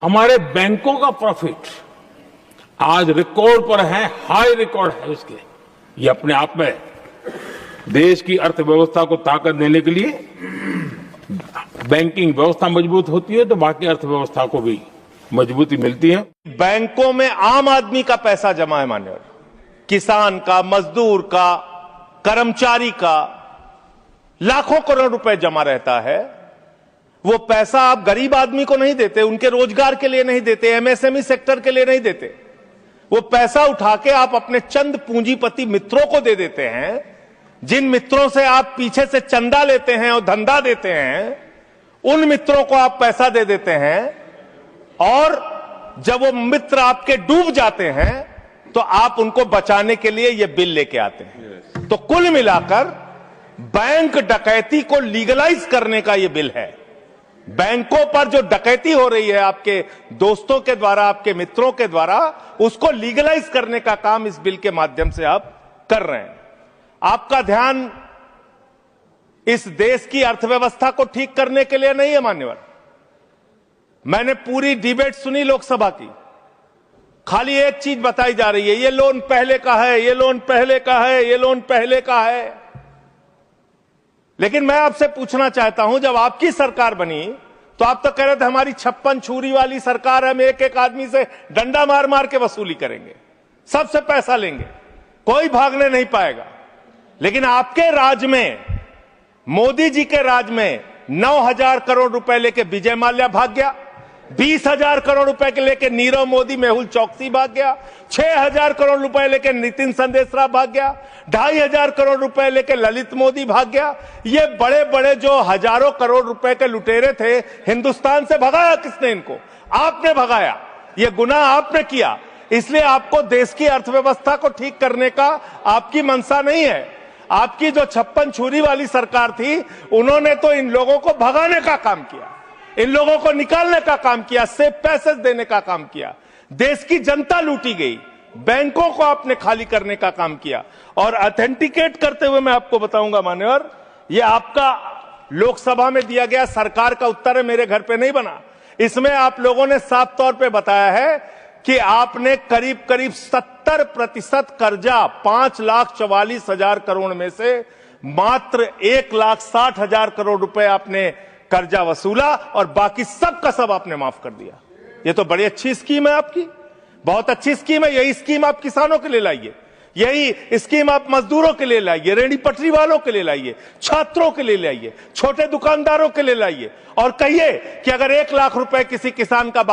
हमारे बैंकों का प्रॉफिट आज रिकॉर्ड पर है, हाई रिकॉर्ड है उसके। ये अपने आप में देश की अर्थव्यवस्था को ताकत देने के लिए बैंकिंग व्यवस्था मजबूत होती है तो बाकी अर्थव्यवस्था को भी मजबूती मिलती है। बैंकों में आम आदमी का पैसा जमा है, मान्यवर, किसान का, मजदूर का, कर्मचारी का लाखों करोड़ रुपए जमा रहता है। वो पैसा आप गरीब आदमी को नहीं देते, उनके रोजगार के लिए नहीं देते, एमएसएमई सेक्टर के लिए नहीं देते। वो पैसा उठा के आप अपने चंद पूंजीपति मित्रों को दे देते हैं, जिन मित्रों से आप पीछे से चंदा लेते हैं और धंधा देते हैं, उन मित्रों को आप पैसा दे देते हैं। और जब वो मित्र आपके डूब जाते हैं तो आप उनको बचाने के लिए ये बिल लेके आते हैं। तो कुल मिलाकर बैंक डकैती को लीगलाइज करने का ये बिल है। बैंकों पर जो डकैती हो रही है आपके दोस्तों के द्वारा, आपके मित्रों के द्वारा, उसको लीगलाइज करने का काम इस बिल के माध्यम से आप कर रहे हैं। आपका ध्यान इस देश की अर्थव्यवस्था को ठीक करने के लिए नहीं है, मान्यवर। मैंने पूरी डिबेट सुनी लोकसभा की, खाली एक चीज बताई जा रही है, ये लोन पहले का है, ये लोन पहले का है, ये लोन पहले का है। लेकिन मैं आपसे पूछना चाहता हूं, जब आपकी सरकार बनी तो आप तो कह रहे थे हमारी 56 छुरी वाली सरकार है, हम एक एक आदमी से डंडा मार मार के वसूली करेंगे, सबसे पैसा लेंगे, कोई भागने नहीं पाएगा। लेकिन आपके राज में, मोदी जी के राज में 9,000 करोड़ रुपए लेके विजय माल्या भाग गया, 20,000 करोड़ रुपए के लेके नीरव मोदी, मेहुल चौकसी भाग गया, 6,000 करोड़ रुपए लेके नितिन संदेशरा भाग गया, 2,500 करोड़ रुपए लेके ललित मोदी भाग गया। ये बड़े बड़े जो हजारों करोड़ रुपए के लुटेरे थे, हिंदुस्तान से भगाया किसने इनको? आपने भगाया। ये गुनाह आपने किया, इसलिए आपको देश की अर्थव्यवस्था को ठीक करने का आपकी मंशा नहीं है। आपकी जो 56 छुरी वाली सरकार थी, उन्होंने तो इन लोगों को भगाने का काम किया, इन लोगों को निकालने का काम किया, सेफ पैसेज देने का काम किया। देश की जनता लूटी गई, बैंकों को आपने खाली करने का काम किया। और ऑथेंटिकेट करते हुए मैं आपको बताऊंगा, मान्यवर, ये आपका लोकसभा में दिया गया सरकार का उत्तर है, मेरे घर पे नहीं बना। इसमें आप लोगों ने साफ तौर पे बताया है कि आपने करीब करीब 70% कर्जा 5,44,000 करोड़ में से मात्र 1,60,000 करोड़ रुपए आपने कर्जा वसूला और बाकी सब का सब आपने माफ कर दिया। ये तो बड़ी अच्छी स्कीम है आपकी, बहुत अच्छी स्कीम है। यही स्कीम आप किसानों के लिए लाइए, यही स्कीम आप मजदूरों के लिए लाइए, रेहड़ी पटरी वालों के लिए लाइए, छात्रों के लिए लाइए, छोटे दुकानदारों के लिए लाइए और कहिए कि अगर 1 लाख रुपए किसी किसान का